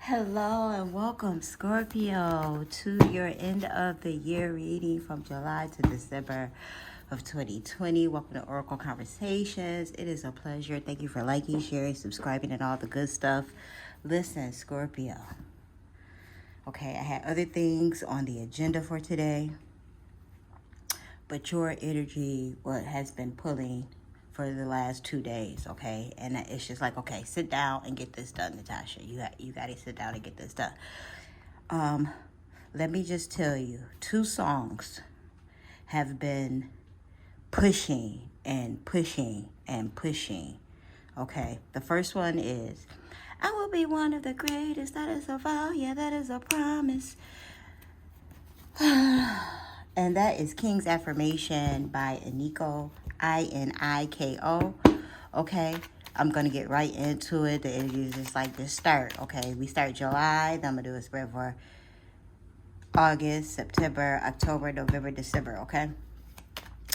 Hello and welcome, Scorpio, to your end of the year reading from July to December of 2020. Welcome to Oracle Conversations. It is a pleasure. Thank you for liking, sharing, subscribing, and all the good stuff. Listen, Scorpio. Okay, I had other things on the agenda for today, but your energy, what has been pulling for the last 2 days, okay? And it's just like, okay, sit down and get this done, Natasha. You got to sit down and get this done. Let me just tell you, 2 songs have been pushing and pushing and pushing, okay? The first one is, I will be one of the greatest, that is a vow, yeah, that is a promise. And that is King's Affirmation by NGandCO, NGandCO. Okay, I'm going to get right into it. The energy is just like this start. Okay, we start July. Then I'm going to do a spread for August, September, October, November, December. Okay,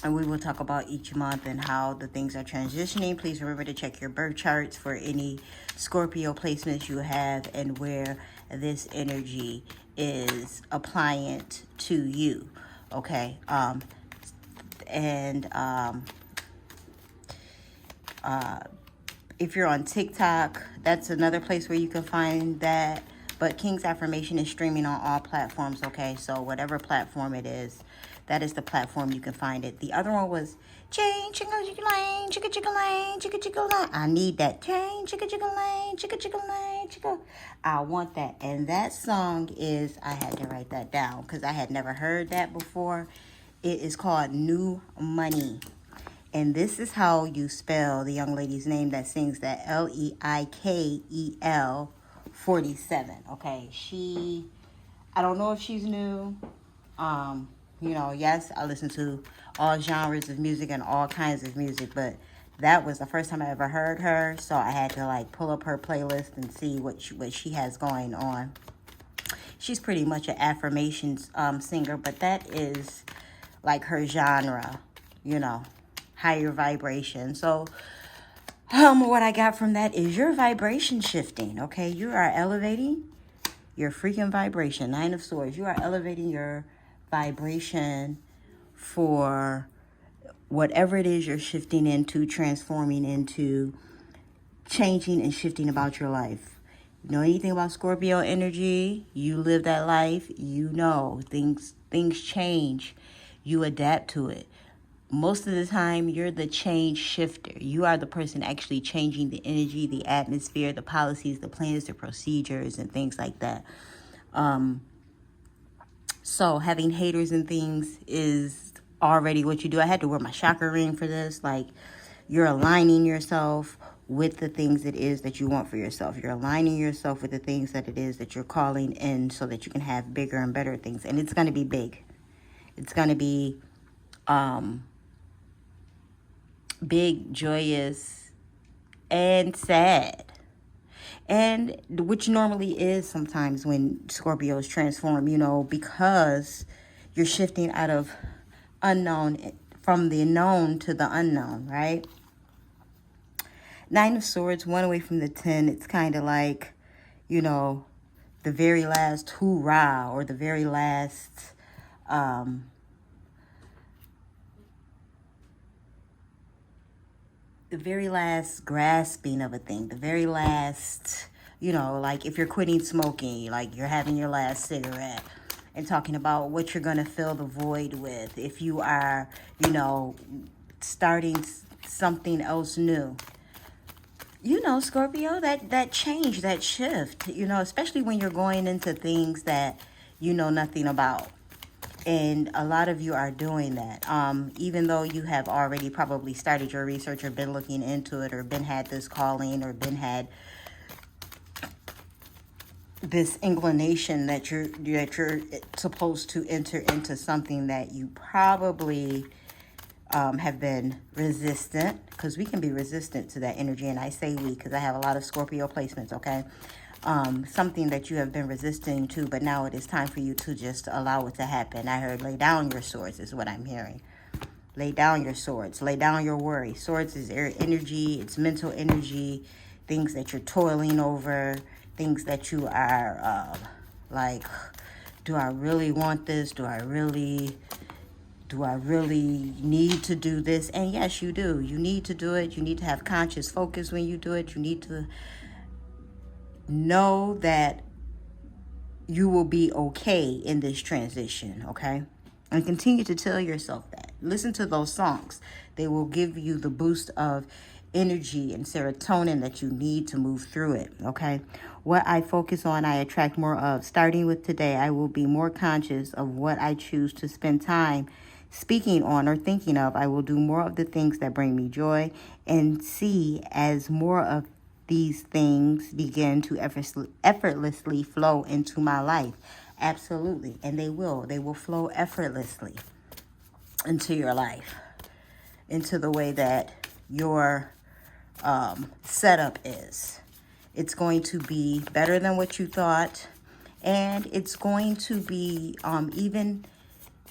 and we will talk about each month and how the things are transitioning. Please remember to check your birth charts for any Scorpio placements you have and where this energy is applying to you. Okay, if you're on TikTok, that's another place where you can find that. But King's Affirmation is streaming on all platforms, okay? So whatever platform it is, that is the platform you can find it. The other one was chain, chicka chicka lane, chicka chicka lane, chicka chicka lane. I need that. Chain, chicka chicka lane, chicka chicka lane, chicka. I want that. And that song is, I had to write that down because I had never heard that before. It is called New Money. And this is how you spell the young lady's name that sings that, Leikel 47. Okay, I don't know if she's new. Yes, I listen to all genres of music and all kinds of music, but that was the first time I ever heard her, so I had to pull up her playlist and see what she has going on. She's pretty much an affirmations singer, but that is like her genre, higher vibration. So what I got from that is your vibration shifting, okay? You are elevating your freaking vibration. 9 of Swords. You are elevating your vibration for whatever it is you're shifting into, transforming into, changing and shifting about your life. You know anything about Scorpio energy? You live that life. You know things change. You adapt to it. Most of the time, you're the change shifter. You are the person actually changing the energy, the atmosphere, the policies, the plans, the procedures, and things like that. So having haters and things is already what you do. I had to wear my chakra ring for this. You're aligning yourself with the things it is that you want for yourself. You're aligning yourself with the things that it is that you're calling in so that you can have bigger and better things. And it's going to be big. It's going to be big, joyous, and sad. And which normally is sometimes when Scorpios transform, because you're shifting out of unknown, from the known to the unknown, right? 9 of Swords, 1 away from the 10. It's kind of like, the very last hoorah, or the very last grasping of a thing, the very last, if you're quitting smoking, you're having your last cigarette, and talking about what you're going to fill the void with. If you are, starting something else new. Scorpio, that change, that shift, especially when you're going into things that you know nothing about. And a lot of you are doing that. Even though you have already probably started your research or been looking into it or been had this calling or been had this inclination that you're supposed to enter into something that you probably have been resistant, because we can be resistant to that energy. And I say we because I have a lot of Scorpio placements, okay? Something that you have been resisting to, but now it is time for you to just allow it to happen. I heard lay down your swords is what I'm hearing. Lay down your swords. Lay down your worry. Swords is air energy. It's mental energy. Things that you're toiling over. things that you are like, do I really want this? Do I really need to do this? And yes, you do. You need to do it. You need to have conscious focus when you do it. You need to know that you will be okay in this transition, okay? And continue to tell yourself that. Listen to those songs. They will give you the boost of energy and serotonin that you need to move through it, okay? What I focus on, I attract more of. Starting with today, I will be more conscious of what I choose to spend time speaking on or thinking of. I will do more of the things that bring me joy, and see as more of these things begin to effortlessly flow into my life. Absolutely. And they will flow effortlessly into your life, into the way that your setup is. It's going to be better than what you thought, and it's going to be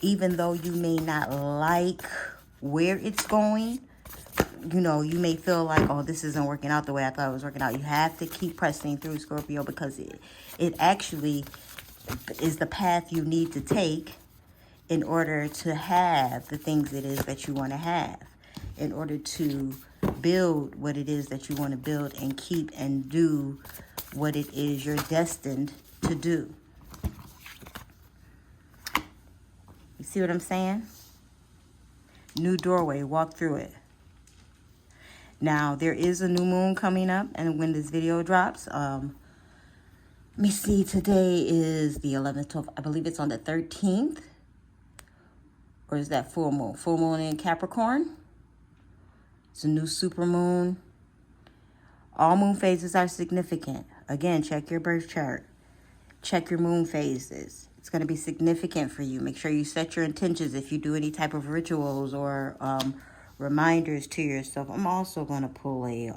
even though you may not like where it's going, you know, you may feel like, oh, this isn't working out the way I thought it was working out. You have to keep pressing through, Scorpio, because it actually is the path you need to take in order to have the things it is that you want to have, in order to build what it is that you want to build, and keep and do what it is you're destined to do. You see what I'm saying? New doorway, walk through it. Now, there is a new moon coming up, and when this video drops, let me see, today is the 11th, 12th, I believe it's on the 13th, or is that full moon? Full moon in Capricorn. It's a new super moon. All moon phases are significant. Again, check your birth chart. Check your moon phases. It's going to be significant for you. Make sure you set your intentions if you do any type of rituals or reminders to yourself. I'm also going to pull a,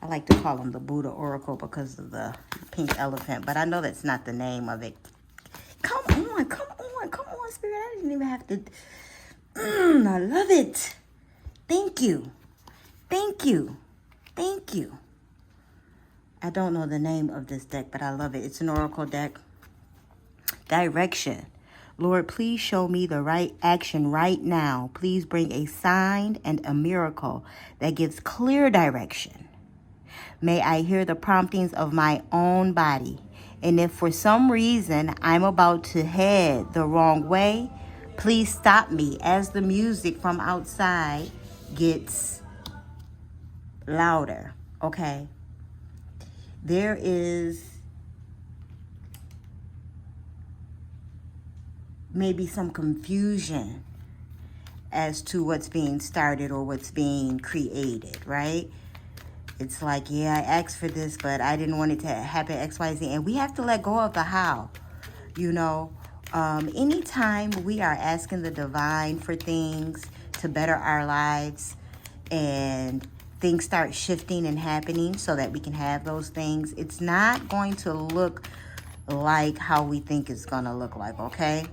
I like to call them the Buddha Oracle because of the pink elephant, but I know that's not the name of it. Come on, Spirit. I didn't even have to. I love it. Thank you. I don't know the name of this deck, but I love it. It's an oracle deck. Direction. Lord, please show me the right action right now. Please bring a sign and a miracle that gives clear direction. May I hear the promptings of my own body. And if for some reason I'm about to head the wrong way, please stop me as the music from outside gets louder. Okay? There is maybe some confusion as to what's being started or what's being created, right? It's like, yeah, I asked for this, but I didn't want it to happen X, Y, Z. And we have to let go of the how, you know. Anytime we are asking the divine for things to better our lives, and things start shifting and happening so that we can have those things, it's not going to look like how we think it's going to look like, okay?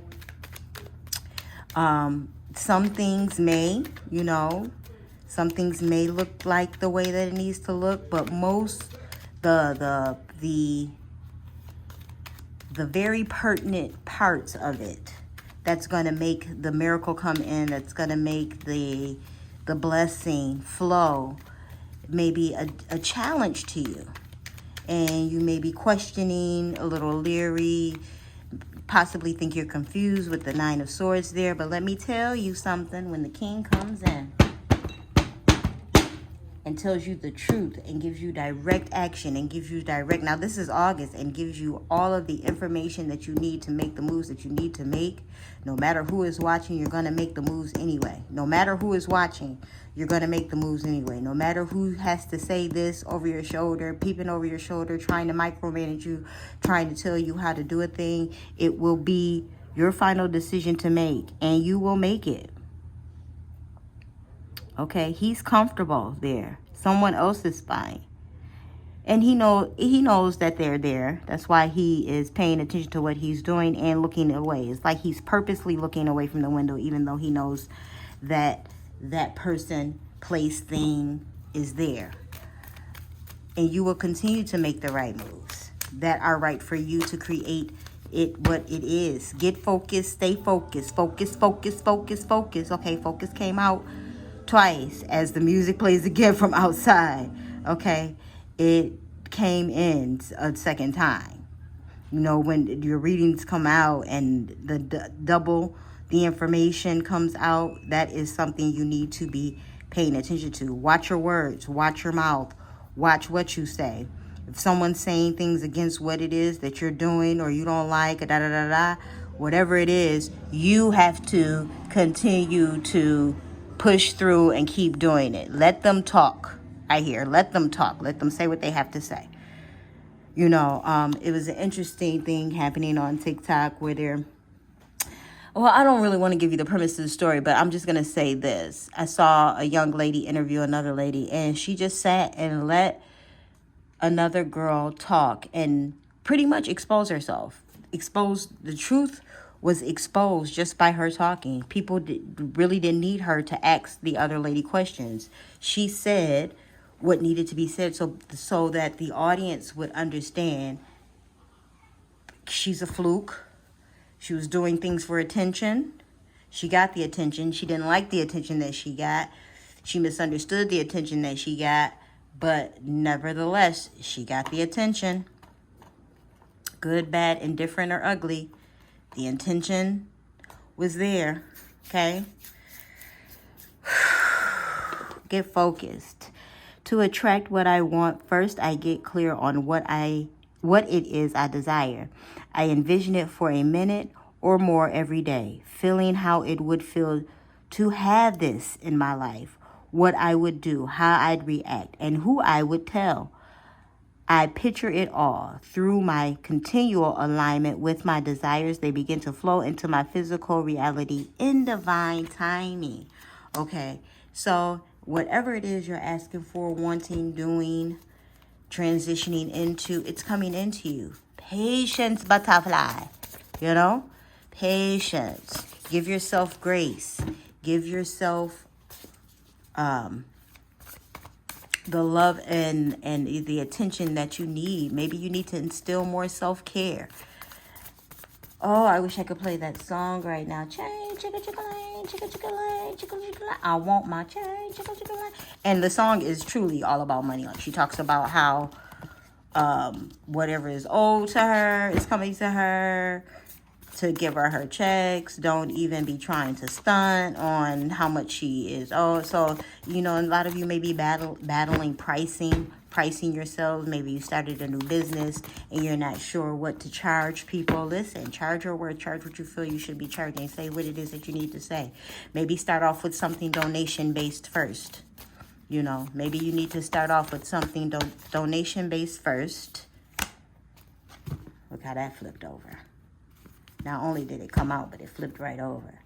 Some things may, you know, some things may look like the way that it needs to look, but most, the very pertinent parts of it that's going to make the miracle come in, that's going to make the blessing flow, maybe a challenge to you. And you may be questioning, a little leery, possibly think you're confused with the Nine of Swords there. But let me tell you something. When the King comes in and tells you the truth and gives you direct action and gives you direct, now this is August, and gives you all of the information that you need to make the moves that you need to make, no matter who is watching, you're going to make the moves anyway. No matter who is watching, you're going to make the moves anyway. No matter who has to say this over your shoulder, peeping over your shoulder, trying to micromanage you, trying to tell you how to do a thing, it will be your final decision to make, and you will make it. Okay, he's comfortable there. Someone else is spying. And he knows that they're there. That's why he is paying attention to what he's doing and looking away. It's like he's purposely looking away from the window, even though he knows that that person, place, thing is there. And you will continue to make the right moves that are right for you to create it what it is. Get focused, stay focused, focus, focus, focus, focus. Okay, focus came out twice as the music plays again from outside. Okay, it came in a second time. You know, when your readings come out and the double the information comes out, that is something you need to be paying attention to. Watch your words, watch your mouth, watch what you say. If someone's saying things against what it is that you're doing or you don't like, whatever it is, you have to continue to push through and keep doing it. Let them talk. Let them talk. Let them say what they have to say. You know, it was an interesting thing happening on TikTok where well, I don't really want to give you the premise of the story, but I'm just going to say this. I saw a young lady interview another lady, and she just sat and let another girl talk and pretty much expose herself. The truth was exposed just by her talking. People really didn't need her to ask the other lady questions. She said what needed to be said so that the audience would understand she's a fluke. She was doing things for attention. She got the attention. She didn't like the attention that she got. She misunderstood the attention that she got. But nevertheless, she got the attention. Good, bad, indifferent, or ugly. The intention was there. Okay? Get focused. To attract what I want, first I get clear on what it is I desire. I envision it for a minute or more every day, feeling how it would feel to have this in my life, what I would do, how I'd react, and who I would tell. I picture it all. Through my continual alignment with my desires, they begin to flow into my physical reality in divine timing. Okay, so whatever it is you're asking for, wanting, doing, transitioning into, it's coming into you. Patience, butterfly. You know? Patience. Give yourself grace. Give yourself the love and the attention that you need. Maybe you need to instill more self-care. Oh, I wish I could play that song right now. Chain, chicka, chicka, lane, chicka, chicka, lane, chicka, chicka, lane. I want my chain, chicka, chicka, lane. And the song is truly all about money. Like, she talks about how whatever is owed to her is coming to her, to give her checks. Don't even be trying to stunt on how much she is owed. So, you know, a lot of you may be battling pricing yourselves. Maybe you started a new business and you're not sure what to charge people. Listen, charge your worth, charge what you feel you should be charging. Say what it is that you need to say. Maybe start off with something donation-based first. You know, maybe you need to start off with something donation-based first. Look how that flipped over. Not only did it come out, but it flipped right over.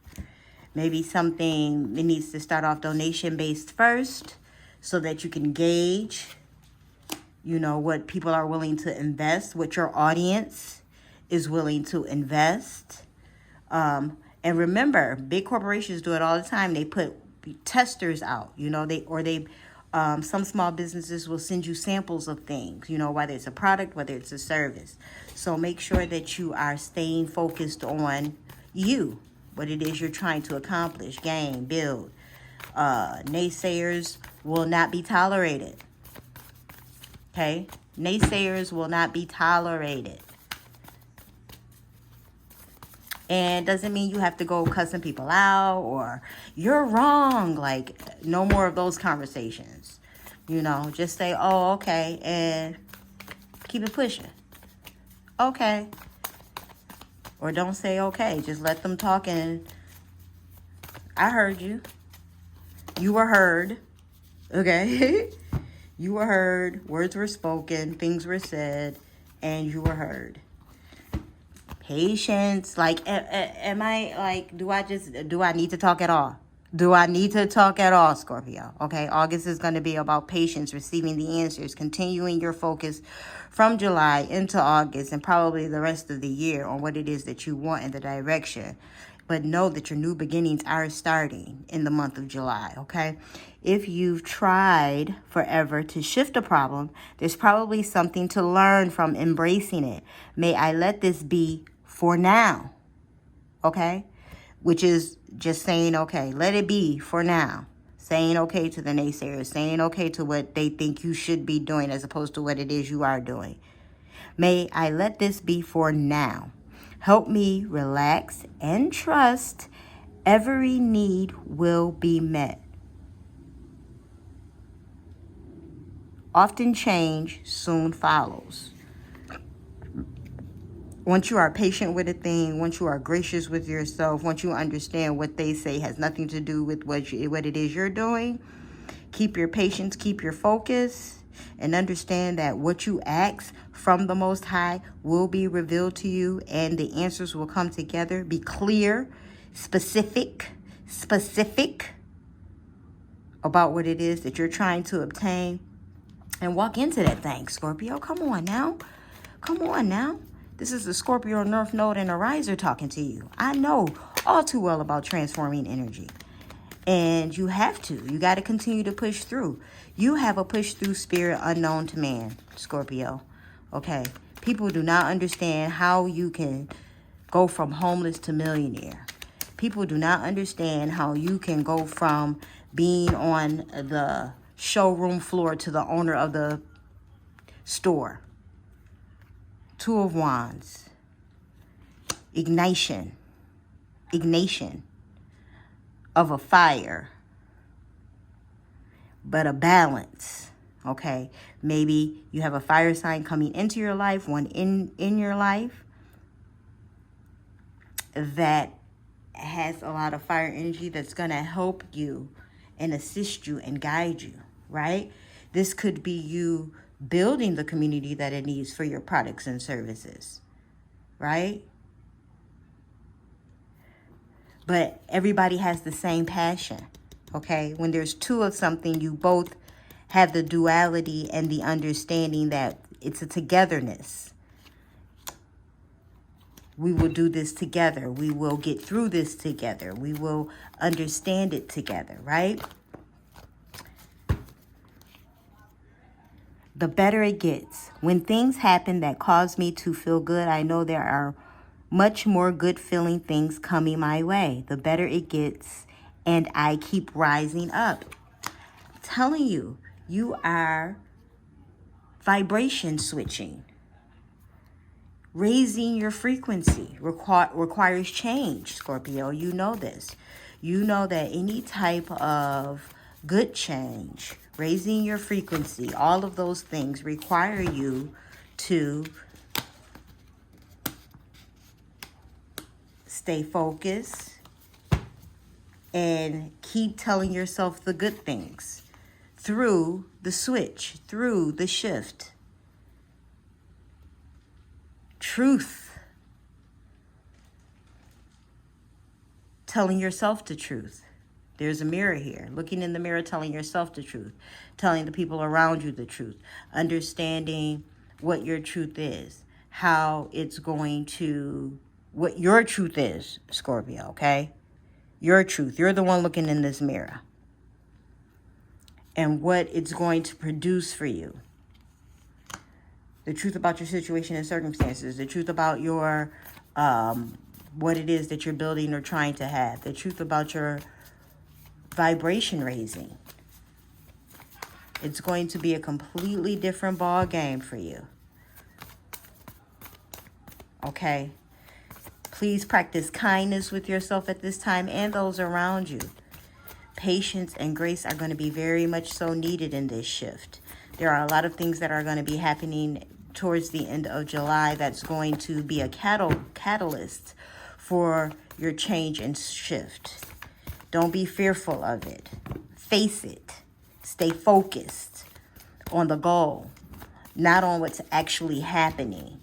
Maybe something, it needs to start off donation-based first so that you can gauge, you know, what people are willing to invest, what your audience is willing to invest. And remember, big corporations do it all the time. They put testers out, you know, some small businesses will send you samples of things, you know, whether it's a product, whether it's a service. So make sure that you are staying focused on you, what it is you're trying to accomplish, gain, build. Naysayers will not be tolerated. Okay? Naysayers will not be tolerated. And doesn't mean you have to go cussing people out or you're wrong. Like, no more of those conversations. You know, just say, oh, okay, and keep it pushing. Okay. Or don't say okay. Just let them talk and I heard you. You were heard. Okay? You were heard. Words were spoken. Things were said. And you were heard. Patience. Like, am I, like, do I need to talk at all? Do I need to talk at all, Scorpio? Okay, August is going to be about patience, receiving the answers, continuing your focus from July into August and probably the rest of the year on what it is that you want in the direction. But know that your new beginnings are starting in the month of July, okay? If you've tried forever to shift a problem, there's probably something to learn from embracing it. May I let this be for now, okay? Which is just saying, okay, let it be for now. Saying okay to the naysayers, saying okay to what they think you should be doing as opposed to what it is you are doing. May I let this be for now. Help me relax and trust every need will be met. Often change soon follows. Once you are patient with a thing, once you are gracious with yourself, once you understand what they say has nothing to do with what it is you're doing, keep your patience, keep your focus, and understand that what you ask from the Most High will be revealed to you and the answers will come together. Be clear, specific about what it is that you're trying to obtain and walk into that thing, Scorpio. Come on now. Come on now. This is the Scorpio North Node and a riser talking to you. I know all too well about transforming energy. And you have to. You got to continue to push through. You have a push through spirit unknown to man, Scorpio. Okay? People do not understand how you can go from homeless to millionaire. People do not understand how you can go from being on the showroom floor to the owner of the store. Two of Wands. Ignition of a fire, but a balance, okay? Maybe you have a fire sign coming into your life, one in your life that has a lot of fire energy that's going to help you and assist you and guide you, right? This could be you building the community that it needs for your products and services, right? But everybody has the same passion, okay? When there's two of something, you both have the duality and the understanding that it's a togetherness. We will do this together. We will get through this together. We will understand it together, right? The better it gets. When things happen that cause me to feel good, I know there are much more good feeling things coming my way. The better it gets, and I keep rising up. I'm telling you, you are vibration switching. Raising your frequency requires change, Scorpio. You know this. You know that any type of good change, raising your frequency, all of those things require you to stay focused and keep telling yourself the good things through the switch, through the shift. Truth. Telling yourself the truth. There's a mirror here. Looking in the mirror, telling yourself the truth. Telling the people around you the truth. Understanding what your truth is. How it's going to... What your truth is, Scorpio, okay? Your truth. You're the one looking in this mirror. And what it's going to produce for you. The truth about your situation and circumstances. The truth about your... what it is that you're building or trying to have. The truth about your vibration raising. It's going to be a completely different ball game for you. Okay? Please practice kindness with yourself at this time and those around you. Patience and grace are going to be very much so needed in this shift. There are a lot of things that are going to be happening towards the end of July that's going to be a catalyst for your change and shift. Don't be fearful of it. Face it. Stay focused on the goal, not on what's actually happening.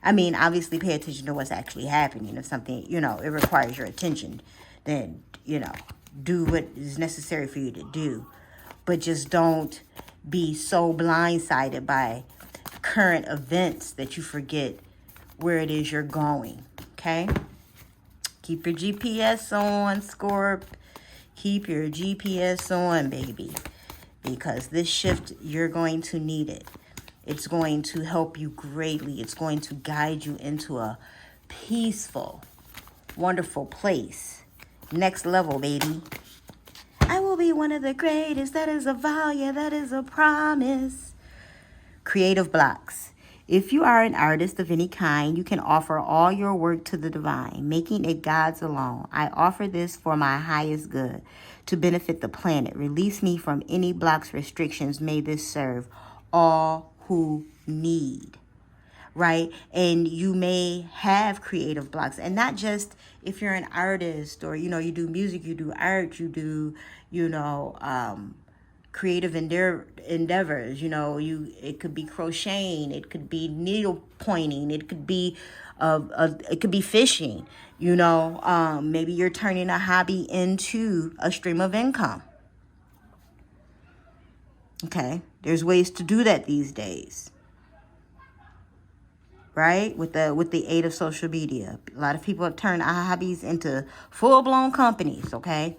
I mean, obviously pay attention to what's actually happening. If something, it requires your attention, then, do what is necessary for you to do. But just don't be so blindsided by current events that you forget where it is you're going, okay? Keep your GPS on, Scorp. Keep your GPS on, baby. Because this shift, you're going to need it. It's going to help you greatly. It's going to guide you into a peaceful, wonderful place. Next level, baby. I will be one of the greatest. That is a vow. Yeah, that is a promise. Creative blocks. If you are an artist of any kind, you can offer all your work to the divine, making it God's alone. I offer this for my highest good, to benefit the planet. Release me from any blocks, restrictions. May this serve all who need. Right? And you may have creative blocks. And not just if you're an artist or, you do music, you do art, you do, creative endeavors. It could be crocheting, it could be needle pointing, it could be it could be fishing. Maybe you're turning a hobby into a stream of income. Okay, there's ways to do that these days, right? With the aid of social media, a lot of people have turned hobbies into full-blown companies. Okay.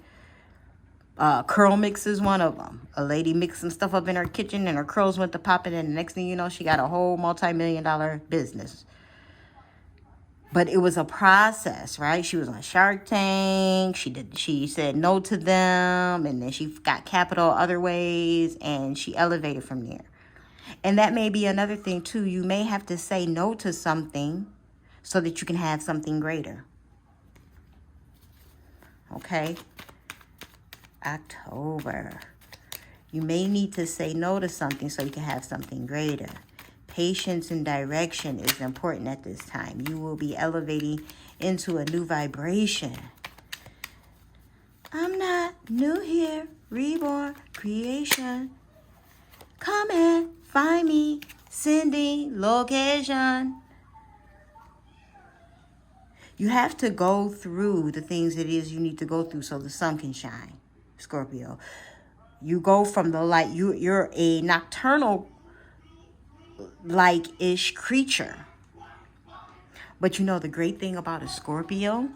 Curl mix is one of them. A lady mixed some stuff up in her kitchen and her curls went to popping, and the next thing you know, she got a whole multi-million-dollar business. But it was a process, right? She was on Shark Tank. She said no to them, and then she got capital other ways, and she elevated from there. And that may be another thing too. You may have to say no to something so that you can have something greater. Okay? October. You may need to say no to something so you can have something greater. Patience and direction is important at this time. You will be elevating into a new vibration. I'm not new here. Reborn creation. Come and find me. Sending location. You have to go through the things it is you need to go through so the sun can shine. Scorpio, you go from the light. You're a nocturnal like-ish creature, but the great thing about a Scorpio,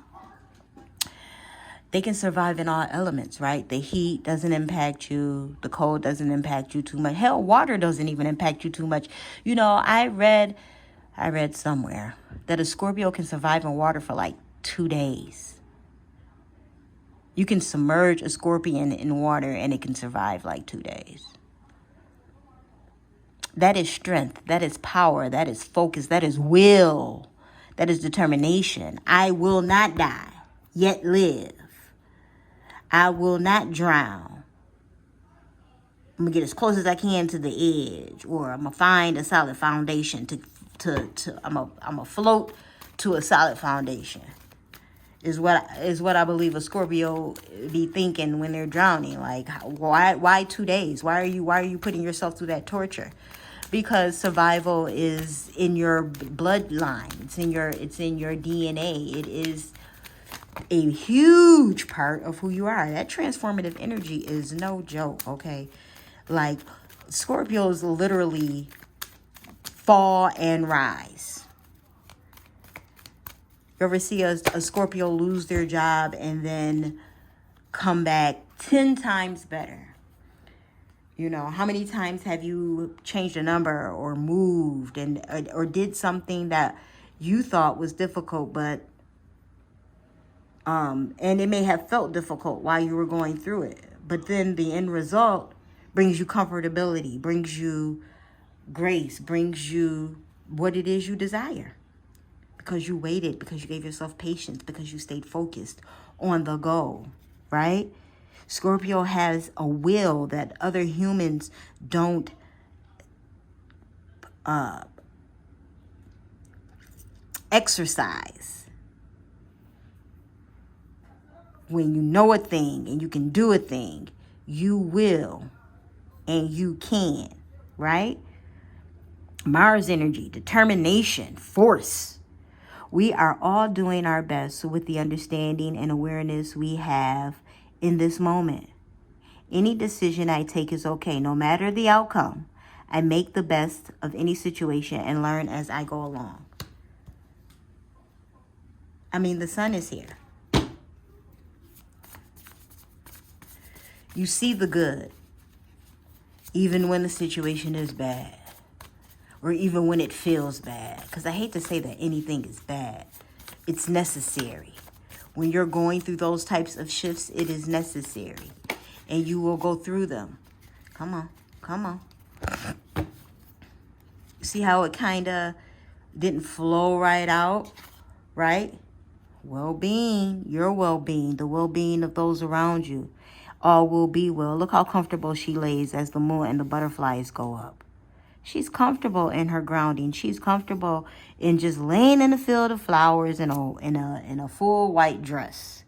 they can survive in all elements, right? The heat doesn't impact you, the cold doesn't impact you too much. Hell, water doesn't even impact you too much. I read somewhere that a Scorpio can survive in water for like 2 days. You can submerge a scorpion in water and it can survive like 2 days. That is strength. That is power. That is focus. That is will. That is determination. I will not die, yet live. I will not drown. I'm going to get as close as I can to the edge, or I'm going to find a solid foundation I'm going to float to a solid foundation. Is what I believe a Scorpio be thinking when they're drowning. Like, why 2 days? Why are you putting yourself through that torture? Because survival is in your bloodline. It's in your DNA. It is a huge part of who you are. That transformative energy is no joke, okay? Like, Scorpios literally fall and rise. You ever see a Scorpio lose their job and then come back 10 times better? How many times have you changed a number or moved or did something that you thought was difficult, but and it may have felt difficult while you were going through it, but then the end result brings you comfortability, brings you grace, brings you what it is you desire. Because you waited, because you gave yourself patience, because you stayed focused on the goal, right? Scorpio has a will that other humans don't exercise. When you know a thing and you can do a thing, you will and you can, right? Mars energy, determination, force. We are all doing our best with the understanding and awareness we have in this moment. Any decision I take is okay, no matter the outcome. I make the best of any situation and learn as I go along. The sun is here. You see the good, even when the situation is bad, or even when it feels bad. Because I hate to say that anything is bad. It's necessary. When you're going through those types of shifts, it is necessary. And you will go through them. Come on. Come on. See how it kind of didn't flow right out, right? Well-being, your well-being, the well-being of those around you. All will be well. Look how comfortable she lays as the moon and the butterflies go up. She's comfortable in her grounding. She's comfortable in just laying in a field of flowers in a full white dress.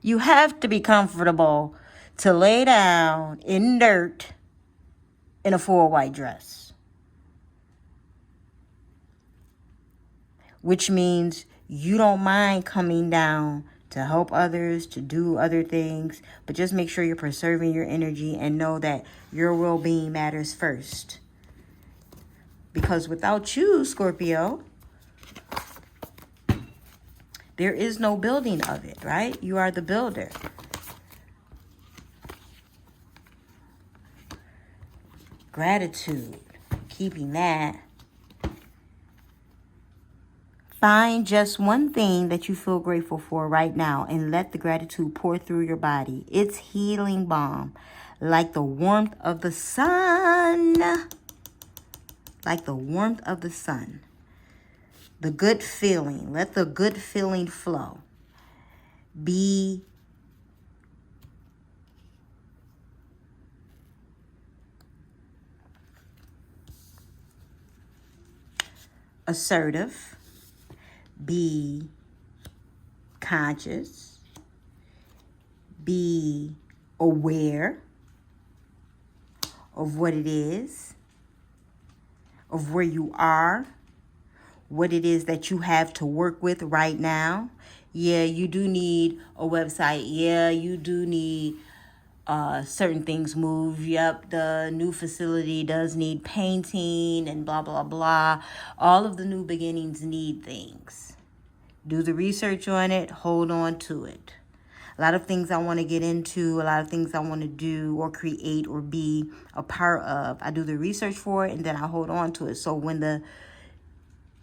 You have to be comfortable to lay down in dirt in a full white dress. Which means you don't mind coming down to help others, to do other things, but just make sure you're preserving your energy and know that your well-being matters first. Because without you, Scorpio, there is no building of it, right? You are the builder. Gratitude, keeping that. Find just one thing that you feel grateful for right now and let the gratitude pour through your body. It's healing balm, like the warmth of the sun. Like the warmth of the sun. The good feeling. Let the good feeling flow. Be assertive. Be conscious. Be aware of what it is, of where you are, what it is that you have to work with right now. Yeah, you do need a website. Yeah, you do need certain things moved. Yep, the new facility does need painting and blah, blah, blah. All of the new beginnings need things. Do the research on it. Hold on to it. A lot of things I want to get into, a lot of things I want to do or create or be a part of. I do the research for it and then I hold on to it. So when the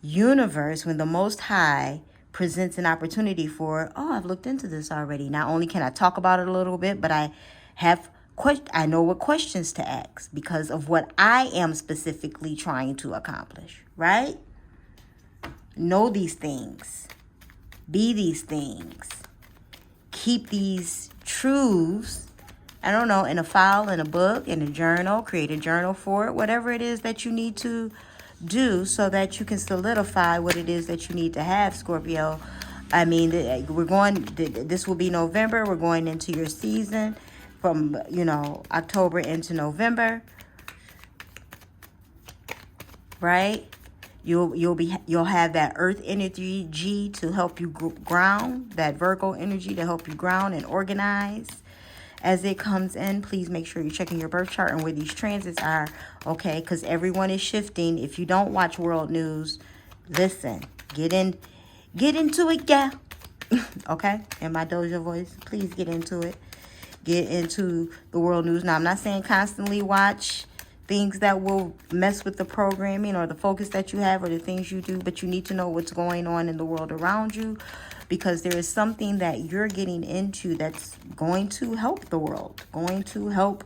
universe, when the Most High presents an opportunity for it, oh, I've looked into this already. Not only can I talk about it a little bit, but I know what questions to ask because of what I am specifically trying to accomplish, right? Know these things. Be these things. Keep these truths, I don't know, in a file, in a book, in a journal. Create a journal for it. Whatever it is that you need to do so that you can solidify what it is that you need to have, Scorpio. I mean, this will be November. We're going into your season from, October into November. Right? You'll have that earth energy to help you ground, that Virgo energy to help you ground and organize as it comes in. Please make sure you're checking your birth chart and where these transits are, okay? Because everyone is shifting. If you don't watch world news, listen, get into it, yeah. Okay? In my doja voice, please get into it. Get into the world news. Now, I'm not saying constantly watch things that will mess with the programming or the focus that you have or the things you do, but you need to know what's going on in the world around you because there is something that you're getting into that's going to help the world, going to help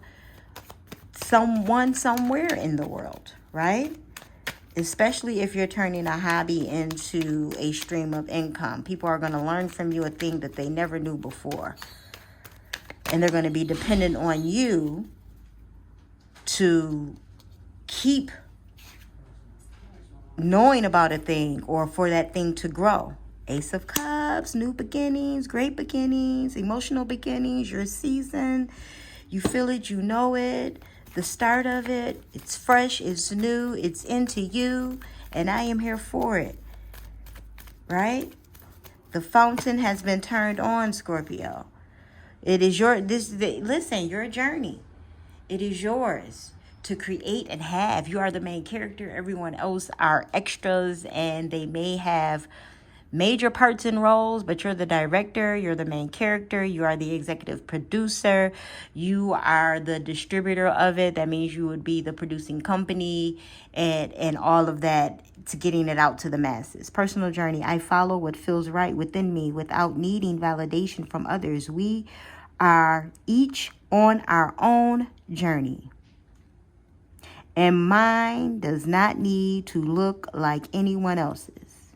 someone somewhere in the world, right? Especially if you're turning a hobby into a stream of income. People are going to learn from you a thing that they never knew before. And they're going to be dependent on you to keep knowing about a thing or for that thing to grow. Ace of Cups, new beginnings, great beginnings, emotional beginnings, your season. You feel it, you know it, the start of it. It's fresh, it's new, it's into you, and I am here for it. Right? The fountain has been turned on, Scorpio. It is your journey. It is yours to create and have. You are the main character. Everyone else are extras, and they may have major parts and roles, but you're the director, you're the main character, you are the executive producer, you are the distributor of it. That means you would be the producing company and all of that to getting it out to the masses. Personal journey. I follow what feels right within me without needing validation from others. We are each on our own journey, and mine does not need to look like anyone else's.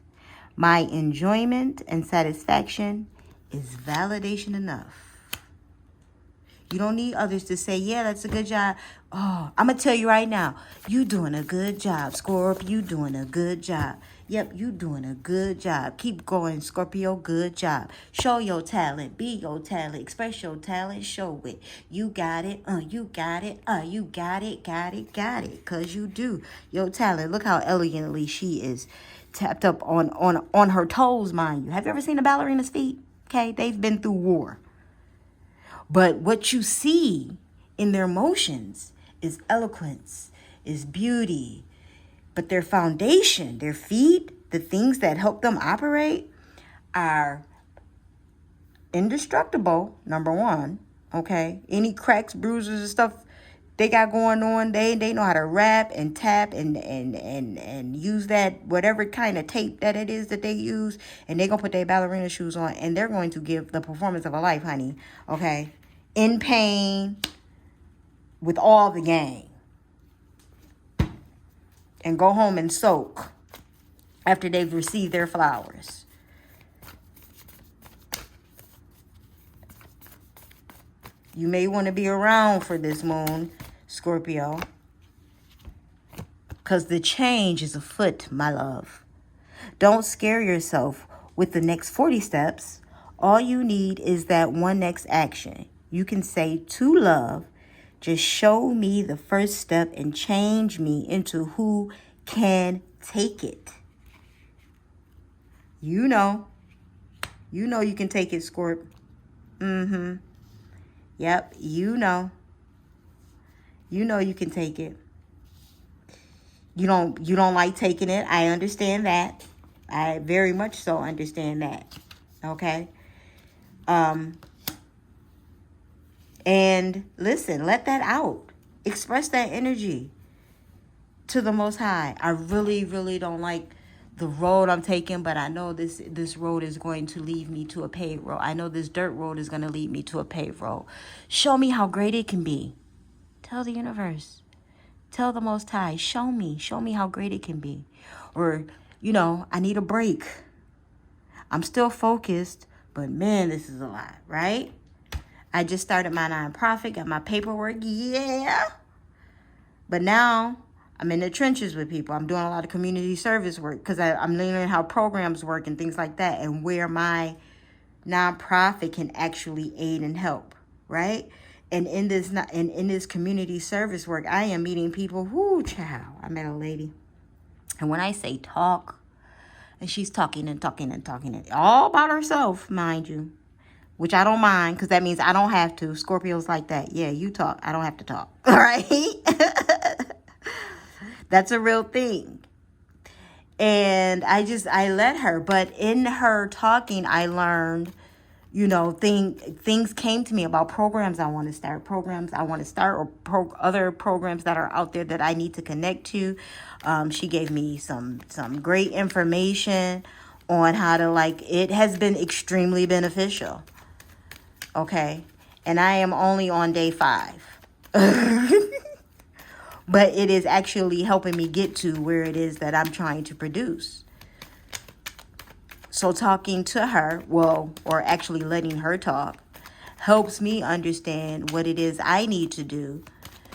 My enjoyment and satisfaction is validation enough. You don't need others to say, yeah, that's a good job. Oh, I'm going to tell you right now, you doing a good job, Scorpio. You doing a good job. Yep, you doing a good job. Keep going, Scorpio. Good job. Show your talent. Be your talent. Express your talent. Show it. You got it. You got it. You got it. Got it. Got it. Because you do. Your talent. Look how elegantly she is tapped up on her toes, mind you. Have you ever seen a ballerina's feet? Okay, they've been through war. But what you see in their motions is eloquence, is beauty. But their foundation, their feet, the things that help them operate are indestructible, number one, okay? Any cracks, bruises, and stuff they got going on, they know how to wrap and tap and use that whatever kind of tape that it is that they use, and they're going to put their ballerina shoes on, and they're going to give the performance of a life, honey, okay? In pain, with all the gang. And go home and soak after they've received their flowers. You may want to be around for this moon, Scorpio, because the change is afoot, my love. Don't scare yourself with the next 40 steps. All you need is that one next action. You can say to love, just show me the first step and change me into who can take it. You know you can take it, Scorp. Yep, you know you can take it. You don't like taking it. I understand that. I very much so understand that. Okay? And listen, let that out. Express that energy to the Most High. I really, really don't like the road I'm taking, but I know this road is going to lead me to a paved road. I know this dirt road is going to lead me to a paved road. Show me how great it can be. Tell the universe. Tell the Most High. Show me how great it can be. Or, I need a break. I'm still focused, but man, this is a lot, right? I just started my nonprofit, got my paperwork, yeah. But now I'm in the trenches with people. I'm doing a lot of community service work because I'm learning how programs work and things like that, and where my nonprofit can actually aid and help, right? And in this community service work, I am meeting people. Whoo, child. I met a lady, and when I say talk, and she's talking and talking and talking, and all about herself, mind you. Which I don't mind, because that means I don't have to. Scorpio's like that. Yeah, you talk. I don't have to talk. All right? That's a real thing. And I let her. But in her talking, I learned, things came to me about programs I want to start. Or other programs that are out there that I need to connect to. She gave me some great information on how to, it has been extremely beneficial. Okay, and I am only on day 5. But it is actually helping me get to where it is that I'm trying to produce. So talking to her, or actually letting her talk, helps me understand what it is I need to do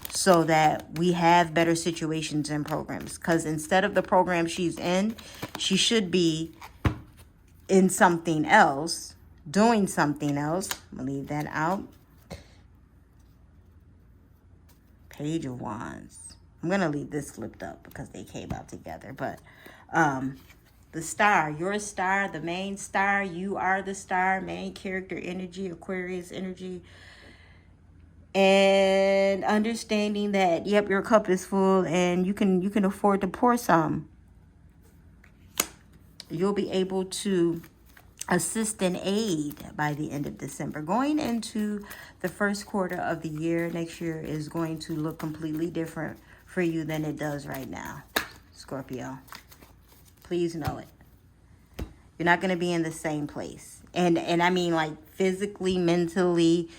so that we have better situations and programs. Because instead of the program she's in, she should be in something else. Doing something else. I'm going to leave that out. Page of Wands. I'm going to leave this flipped up because they came out together. But the star, your star, the main star, you are the star, main character energy, Aquarius energy. And understanding that, yep, your cup is full and you can afford to pour some. You'll be able to assist and aid by the end of December. Going into the first quarter of the year, next year is going to look completely different for you than it does right now, Scorpio. Please know it. You're not going to be in the same place. And I mean, like, physically, mentally.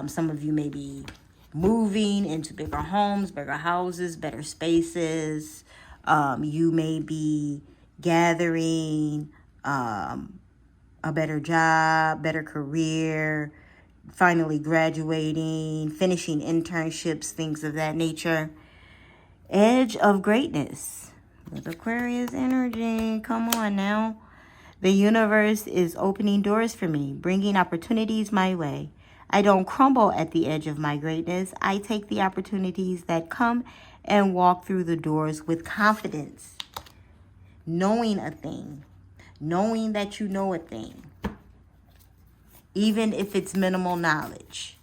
Some of you may be moving into bigger homes, bigger houses, better spaces. You may be gathering a better job, better career, finally graduating, finishing internships, things of that nature. Edge of greatness with Aquarius energy. Come on now. The universe is opening doors for me, bringing opportunities my way. I don't crumble at the edge of my greatness. I take the opportunities that come and walk through the doors with confidence. Knowing a thing. Knowing that you know a thing. Even if it's minimal knowledge.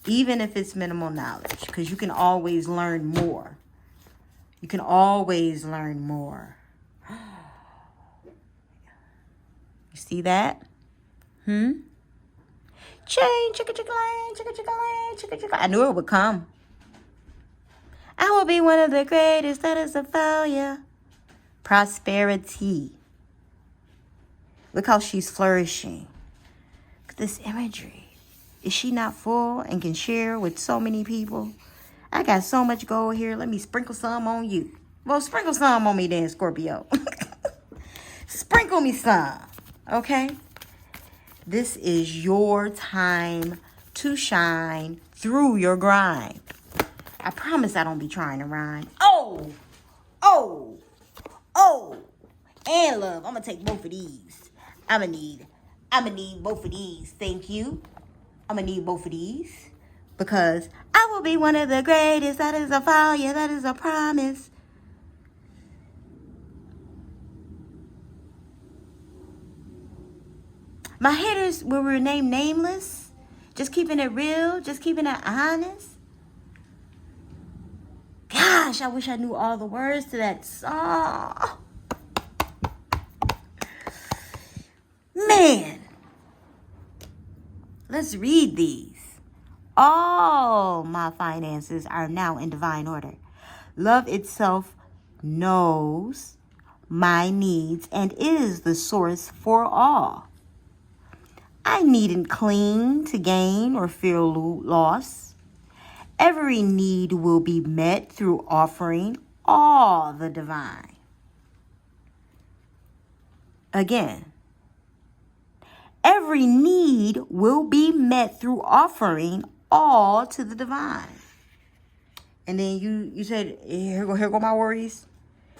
Even if it's minimal knowledge. Because you can always learn more. You can always learn more. You see that? Chain, chicka chicka lane, chicka chicka lane, chicka chicka. I knew it would come. I will be one of the greatest. That is a failure. Prosperity. Look how she's flourishing. Look at this imagery. Is she not full and can share with so many people? I got so much gold here. Let me sprinkle some on you. Well, sprinkle some on me then, Scorpio. Sprinkle me some. Okay? This is your time to shine through your grind. I promise I don't be trying to rhyme. Oh, and love. I'm gonna take both of these. I'ma need both of these. Thank you. I'm gonna need both of these because I will be one of the greatest. That is a vow. Yeah, that is a promise. My haters will remain nameless. Just keeping it real. Just keeping it honest. Gosh, I wish I knew all the words to that song. Man. Let's read these. All my finances are now in divine order. Love itself knows my needs and is the source for all. I needn't cling to gain or fear loss. Every need will be met through offering all the divine. Again, every need will be met through offering all to the divine. And then you said, here go my worries.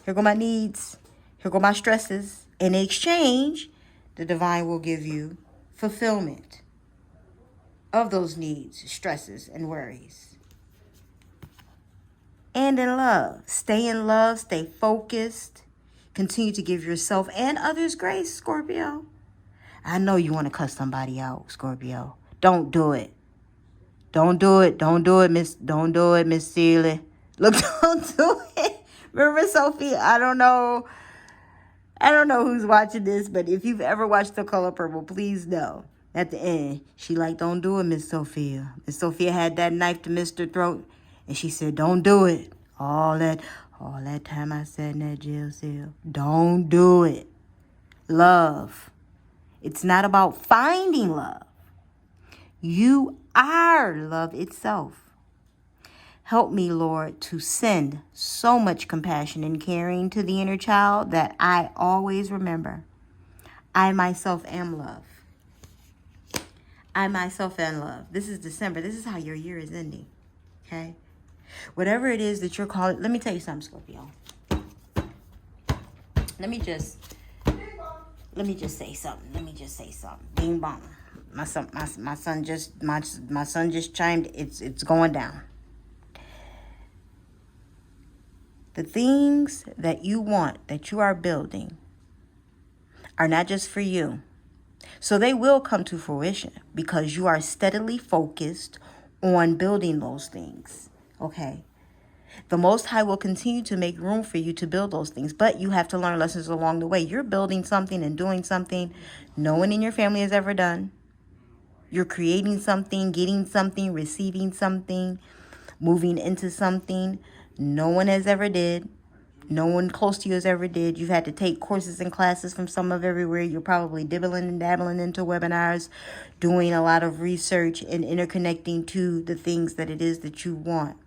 Here go my needs. Here go my stresses. In exchange, the divine will give you fulfillment of those needs, stresses, and worries. And in love. Stay focused. Continue to give yourself and others grace, Scorpio. I know you want to cuss somebody out, Scorpio. Don't do it. Don't do it. Don't do it, Miss Seeley. Look, don't do it. Remember, Sophie? I don't know who's watching this, but if you've ever watched The Color Purple, please know. At the end, she like, don't do it, Miss Sophia. Miss Sophia had that knife to Mr. Throat, and she said, don't do it. All that time I sat in that jail cell. Don't do it. Love. It's not about finding love. You are love itself. Help me, Lord, to send so much compassion and caring to the inner child that I always remember. I myself am love. I myself am love. This is December. This is how your year is ending. Okay? Whatever it is that you're calling. Let me tell you something, Scorpio. Let me just say something. Bing bong. My son just chimed. It's going down. The things that you want, that you are building, are not just for you. So they will come to fruition because you are steadily focused on building those things. Okay? The Most High will continue to make room for you to build those things, but you have to learn lessons along the way. You're building something and doing something no one in your family has ever done. You're creating something, getting something, receiving something, moving into something no one has ever did. No one close to you has ever did. You've had to take courses and classes from some of everywhere. You're probably dibbling and dabbling into webinars, doing a lot of research and interconnecting to the things that it is that you want.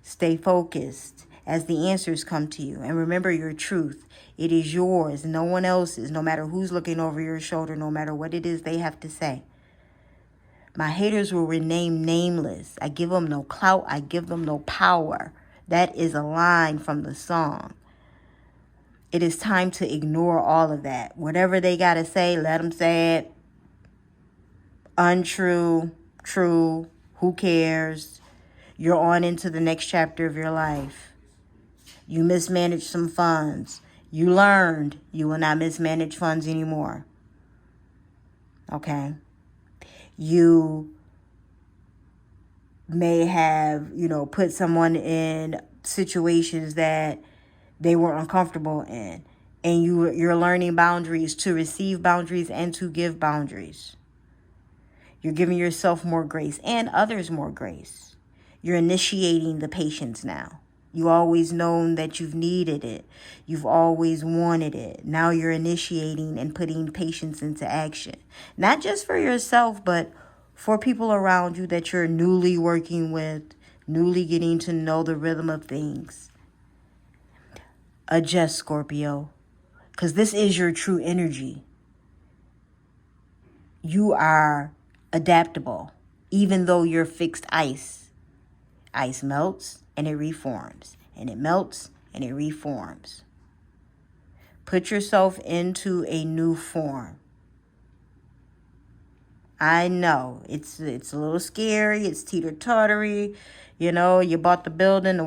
Stay focused as the answers come to you. And remember your truth. It is yours, no one else's, no matter who's looking over your shoulder, no matter what it is they have to say. My haters will remain nameless. I give them no clout. I give them no power. That is a line from the song. It is time to ignore all of that. Whatever they got to say, let them say it. Untrue, true, who cares? You're on into the next chapter of your life. You mismanaged some funds. You learned you will not mismanage funds anymore. Okay? You may have, put someone in situations that they were uncomfortable in. And you're learning boundaries, to receive boundaries and to give boundaries. You're giving yourself more grace and others more grace. You're initiating the patience now. You always known that you've needed it. You've always wanted it. Now you're initiating and putting patience into action. Not just for yourself, but for people around you that you're newly working with, newly getting to know the rhythm of things. Adjust, Scorpio, because this is your true energy. You are adaptable, even though you're fixed ice. Ice melts and it reforms, and it melts and it reforms. Put yourself into a new form. I know it's a little scary. It's teeter-tottery. You bought the building, the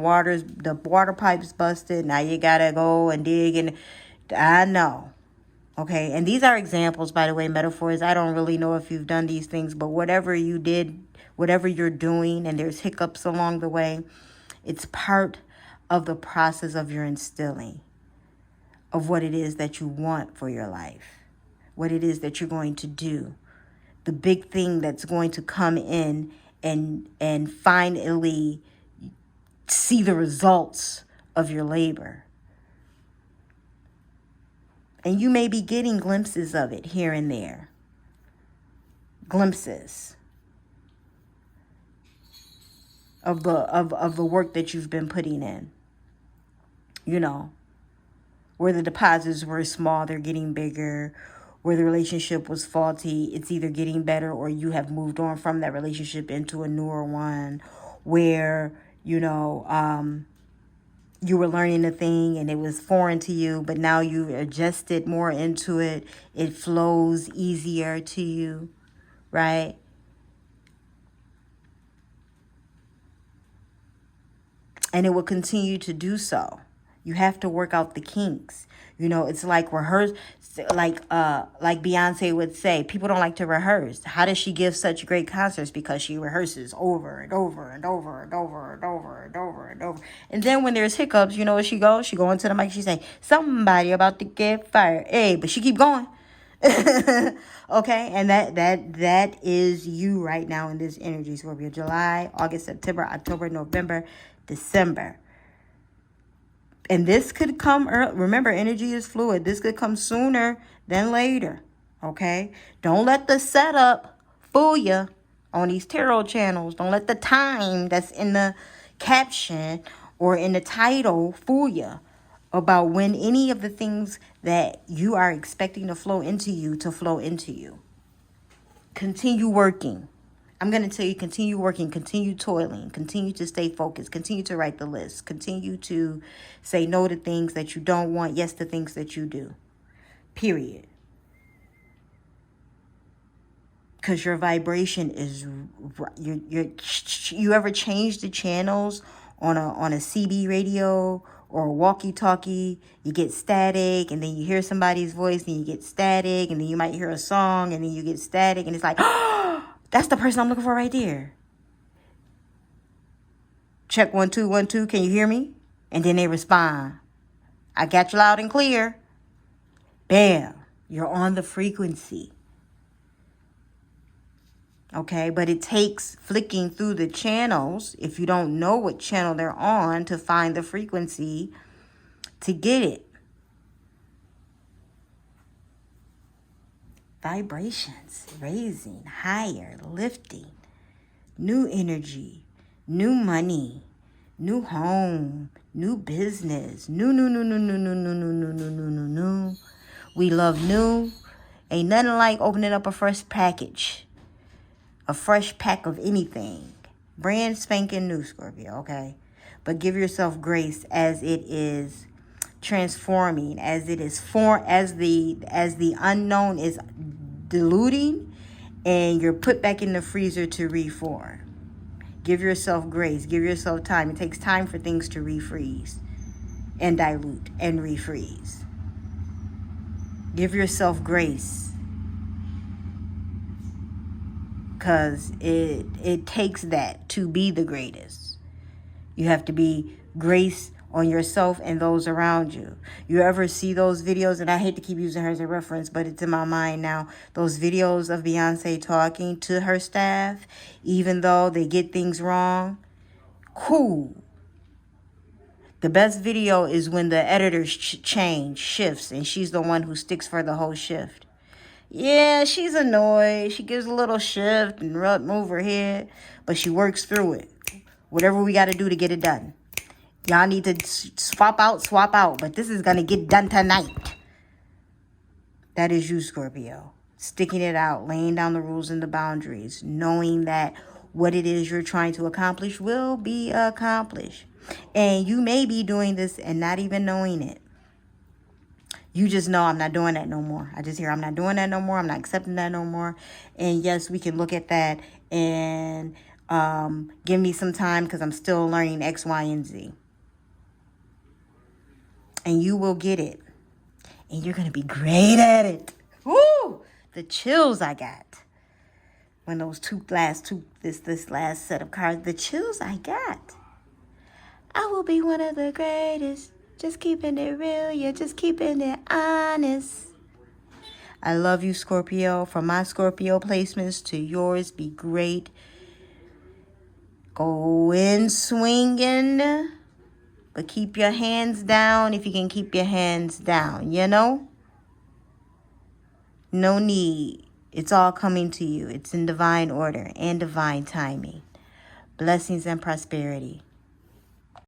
water pipe's busted. Now you gotta go and dig, and I know. Okay, and these are examples, by the way, metaphors. I don't really know if you've done these things, but whatever you did, whatever you're doing, and there's hiccups along the way, it's part of the process of your instilling of what it is that you want for your life, what it is that you're going to do. The big thing that's going to come in and finally see the results of your labor. And you may be getting glimpses of it here and there. Glimpses of the work that you've been putting in. Where the deposits were small, they're getting bigger. Where the relationship was faulty, it's either getting better or you have moved on from that relationship into a newer one. Where, you were learning a thing and it was foreign to you, but now you adjusted more into it. It flows easier to you, right? And it will continue to do so. You have to work out the kinks. It's like rehearse, like Beyonce would say, people don't like to rehearse. How does she give such great concerts? Because she rehearses over and over and over and over and over and over and over. And then when there's hiccups, you know where she goes? She go into the mic, she say, somebody about to get fired. Hey, but she keep going. Okay, and that is you right now in this energy, Scorpio. July, August, September, October, November, December. And this could come early. Remember, energy is fluid. This could come sooner than later. Okay? Don't let the setup fool you on these tarot channels. Don't let the time that's in the caption or in the title fool you about when any of the things that you are expecting to flow into you. Continue working. I'm going to tell you, continue working, continue toiling, continue to stay focused, continue to write the list, continue to say no to things that you don't want, yes to things that you do. Period. Because your vibration is, you ever change the channels on a CB radio or a walkie-talkie? You get static, and then you hear somebody's voice, and you get static, and then you might hear a song, and then you get static, and it's like, oh, that's the person I'm looking for right there. Check 1 2 1 2. Can you hear me? And then they respond. I got you loud and clear. Bam. You're on the frequency. Okay, but it takes flicking through the channels, if you don't know what channel they're on, to find the frequency to get it. Vibrations, raising, higher, lifting, new energy, new money, new home, new business, new. We love new. Ain't nothing like opening up a fresh package. A fresh pack of anything. Brand spanking new, Scorpio, okay? But give yourself grace as it is transforming, as it is as the unknown is diluting and you're put back in the freezer to reform. Give yourself grace. Give yourself time. It takes time for things to refreeze and dilute and refreeze. Give yourself grace. Because it takes that to be the greatest. You have to be grace on yourself and those around you. You ever see those videos, and I hate to keep using her as a reference, but it's in my mind now, those videos of Beyonce talking to her staff, even though they get things wrong? Cool. The best video is when the editors shifts, and she's the one who sticks for the whole shift. Yeah, she's annoyed. She gives a little shift and move her head, but she works through it. Whatever we got to do to get it done. Y'all need to swap out. But this is going to get done tonight. That is you, Scorpio. Sticking it out, laying down the rules and the boundaries, knowing that what it is you're trying to accomplish will be accomplished. And you may be doing this and not even knowing it. You just know, I'm not doing that no more. I just hear, I'm not doing that no more. I'm not accepting that no more. And yes, we can look at that and give me some time because I'm still learning X, Y, and Z. And you will get it. And you're going to be great at it. Woo! The chills I got. When those this last set of cards, the chills I got. I will be one of the greatest. Just keeping it real, yeah, just keeping it honest. I love you, Scorpio. From my Scorpio placements to yours, be great. Go in swinging, but keep your hands down if you can keep your hands down, you know? No need. It's all coming to you. It's in divine order and divine timing. Blessings and prosperity.